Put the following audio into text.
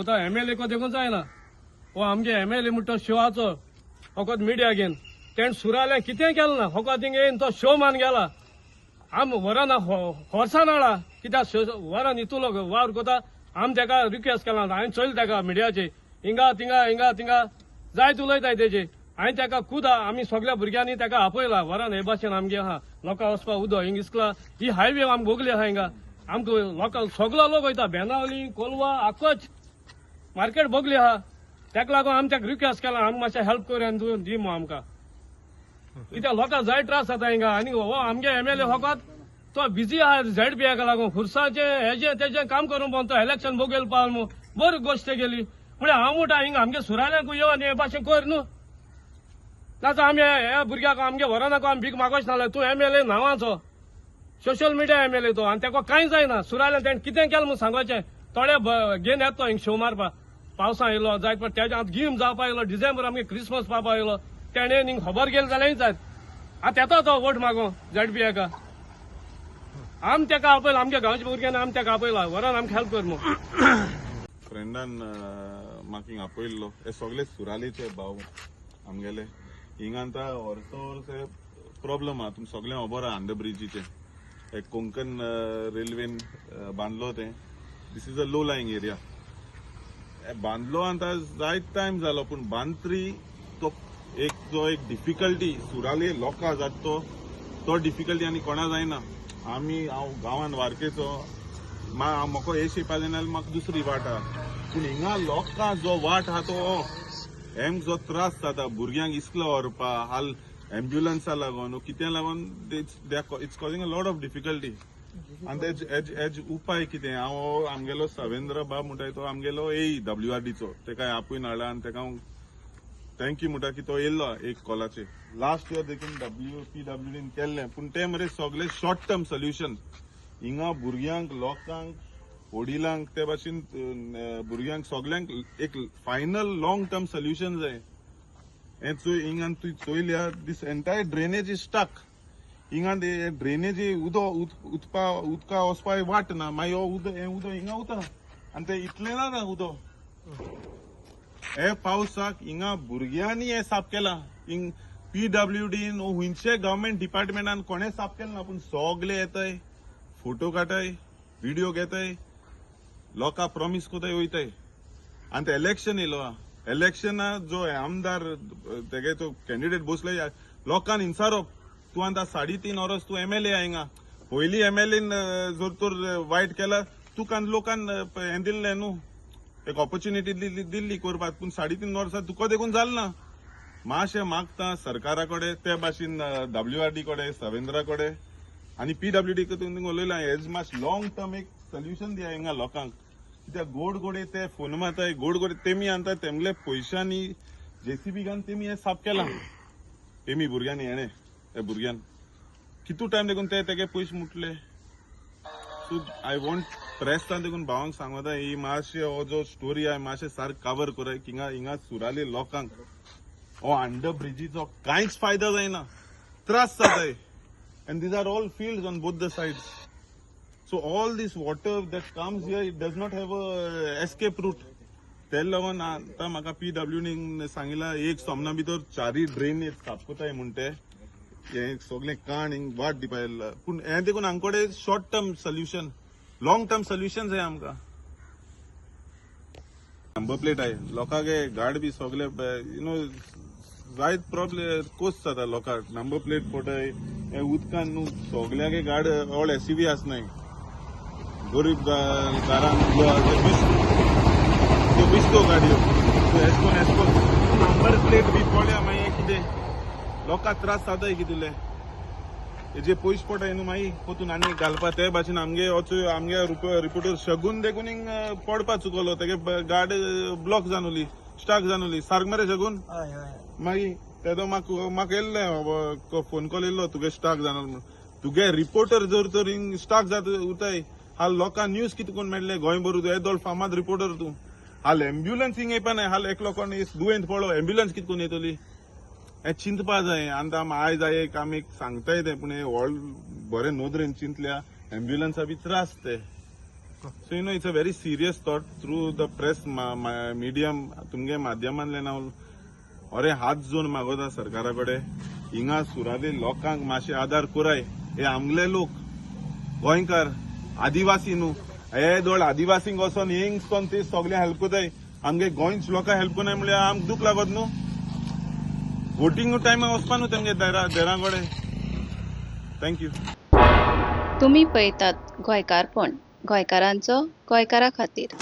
तो MLA को देखून जायना हो आमगे MLA म्हणतो शोआचो फकत मिडिया घेन तेण सुराले कितें केलें ना फकत थिंग येवन तो शो मान गेला आम वरान horsan हाडा कित्याक वरान इतलो वावर कोता आम तेका रिक्वेस्ट केला हांवें चोयल तेका मिडियाचे हिंगा थिंगा जायत उलयताय तेजे हांवें तेका खुदा आमी सगळ्या भुरग्यांनी तेका आपयला वरान हे भाशेन आमगे आहा लोकां वचपा उदो हिंग इस्कला ही हायवे आमकां भोगली आहा हिंगा आमकां लोकां सगळो लोक वयता बेनावली कोलवा आख्खोच मार्केट भोगली आहा तेका लागून आमी तेका रिक्वेस्ट केला आमकां मातशें हेल्प कर आनी दी मो आमकां कित्याक लोकांक जाय त्रास जाता हिंगा आनी हो आमगे MLA फकत तो बिजी आहा ZPAका लागून खुर्साचे हेजे तेजे काम करून पोवन तो इलेक्शन भोगेल पावल मू बरी गोश्ट गेली म्हणजे हांव म्हणटा हिंगा आमगे सुराल्यांक येवन हे भाशेन कर न्हू नाजाल्यार आमी ह्या भुरग्याक आमगे व्हरनाको आमी भीक मागोच नाल्या तूं MLA नांवाचो सोशल मिडिया MLA तो आनी तेका कांय जायना सुराल्यान तेणें कितें केलें म्हूण सांगोचें थोडे घेवन येता तो हिंग शो मारपा पावसा येयलो जाय पण तेज्या आतां गीम जावपा येयलो डिसेंबर आमगे क्रिसमस पावपा येयलो तेणें हिंग खबर गेली जाल्यार जायत आतां येता तो वोट मागो ZPAका आम तेका आपयला आमगे गांवच्या भुरग्यांनी आम तेका आपयला वरान आमकां हेल्प कर मो फ्रेंडान म्हाका हिंग आपयल्लो हे सगळे सुरालीचे भाव आमगेले हिंगांता वर्स प्रॉब्लम आहा तुमकां सगळें खबर आहा अंडर ब्रिजीचे हे कोंकण रेल्वेन बांदलो ते this is a low lying area बांदलो आतां जायत टायम जालो पूण बांदतरी तो एक डिफिकल्टी सुराली लोकां जाता तो डिफिकल्टी आनी कोणा जायना आमी हांव गांवान वारकेचो म्हाका हे शिपा जायना म्हाका दुसरी वाट आहा पूण हिंगा लोकां जो वाट आहा तो हेंक जो त्रास जाता भुरग्यांक इस्कला व्हरपा हाल एम्ब्युलन्सा लागून कित्या लागून it's causing a lot of difficulty आनी हेज उपाय कितें हांव आमगेलो सवेंद्र बाब म्हणटाय तो आमगेलो WRDचो तेका आपयन हाडला आनी तेका हांव थँक्यू म्हणटा की तो येयल्लो एक कॉलाचेर लास्ट इयर देखून PWDन केल्लें पूण ते मरे सगळे शॉर्ट टर्म सोल्युशन हिंगा भुरग्यांक लोकांक वडिलांक ते भाशेन भुरग्यांक सगळ्यांक एक फायनल लॉंग टर्म सोल्युशन जाय हे हिंगा तुवें चोयल्या दीस एंटायर ड्रेनेज इज स्टक हिंगा ड्रेनेज उदका वचपा वाट ना मागीर हे उदक हिंगा वता आनी ते इतलें ना उदक हे पावसाक हिंगा भुरग्यांनी हे साफ केला हिंग PWDन हुंयचे गव्हर्मेंट डिपार्टमेंटान कोणें साफ केलें ना पूण सगळे येताय फोटो काडटाय व्हिडिओ घेताय लोकां प्रॉमिस कोताय वयताय आनी ते इलेक्शन येयलो इलेक्शना जो आमदार तेगे तो कॅन्डिडेट बसले लोकांनी हिंसारोप तूं आतां 3.5 वरस तूं MLA आहा हिंगा पयलीं MLAन जर तर वायट केला तुका लोकांन हें दिल्लें न्हू एक ऑपॉर्च्युनिटी दिल्ली करपाक पूण 3.5 वर्सां तुका देखून जालें ना मातशें मागता सरकारा कडेन ते भाशेन WRD कडेन सवेंद्रा कडेन आनी PWD कडेन उलयलां हेज मातशें लॉंग टर्म एक सोल्युशन दिया हिंगा लोकांक कित्याक गोड ते फोन मारताय गोड तेमी आनताय तेमले पयशांनी JCB घालून तेमी हे साफ केलां तेमी भुरग्यांनी हेणे त्या भुरग्यान कितू टायम देखून ते तेगे पयशे मुटले सो आय वॉन्ट प्रेसान देखून भावांक सांगता ही मातशें हो जो स्टोरी आहे मातशें सारक कवर कराय की हिंगा सुराली लोकांक हो अंडर ब्रिजीचो कांयच फायदा जायना त्रास जाताय and these are all fields on both the sides so all this water that comes here it does not have a escape route ते लागून आतां म्हाका PWDन सांगिल्ला एक सोमना भितर 4 ड्रेनेज साफ कोताय म्हणटे हे सगळे काण हिंग वाट दिवपा येयला पूण हे देखून हांगकडे short term solution long term solution जाय आमकां नंबर प्लेट आहे लोकांक गाड बी सगळे जायत प्रॉब्लेम कोस जाता लोकांक नंबर प्लेट पडटाय हे उदकान न्हू सगळ्याक गाड ऑल SUV आसनाय गरीब घरांक बिस्तो गाडयो एसकोन नंबर प्लेट बी पडल्या मागीर कितें लोकांक त्रास जाताय कितले हेजे पयशे पडटाय न्हू मागीर पोतून आनी घालपा ते भाशेन आमगे रिपोर्टर शगून देखून हिंग पडपा चुकलो तेगे गाडी ब्लॉक जानुली स्टाक जानुली सारक मरे शगून मागीर तेदो म्हाका येयल्लें फोन कॉल येयल्लो तुगे स्टाक जालो म्हणून तुगे रिपोर्टर जर तर हिंग स्टाक जाता उरताय हाल लोकांक न्यूज कितें कोण मेळ्ळे गोंय भरू येदोळ फामाद रिपोर्टर तूं हाल एम्ब्युलन्स हिंग येवपा नाय हाल एकलो कोण दुयेंत पडलो एम्ब्युलन्स कितें कोण येतली हे चिंतपा जाय आतां आयज एक आमी सांगताय ते पूण हे व्हड बरें नोदरेन चिंतल्या एम्ब्युलन्सा बी त्रास ते so you know it's a very serious thought through the press medium तुमगे माध्यमांतल्यान हांव अरे हात जोन मागोता सरकारा कडेन हिंगा सुराली लोकांक मातशे आदार कोराय. हे आमले लोक गोंयकार आदिवासी न्हू, हे दोळ आदिवासींक वचोन हिंग ते सगळे हेल्प कोताय. आमगे गोंयच लोकांक हेल्प कोनाय म्हळ्यार आमकां दूख लागत न्हू. वोटिंग टायमार वचपा न्हू तेमगे देरा कडेन. थँक्यू. तुम्ही पळयतात गोंयकारपण, गोंयकारांचो गोंयकारा खातीर.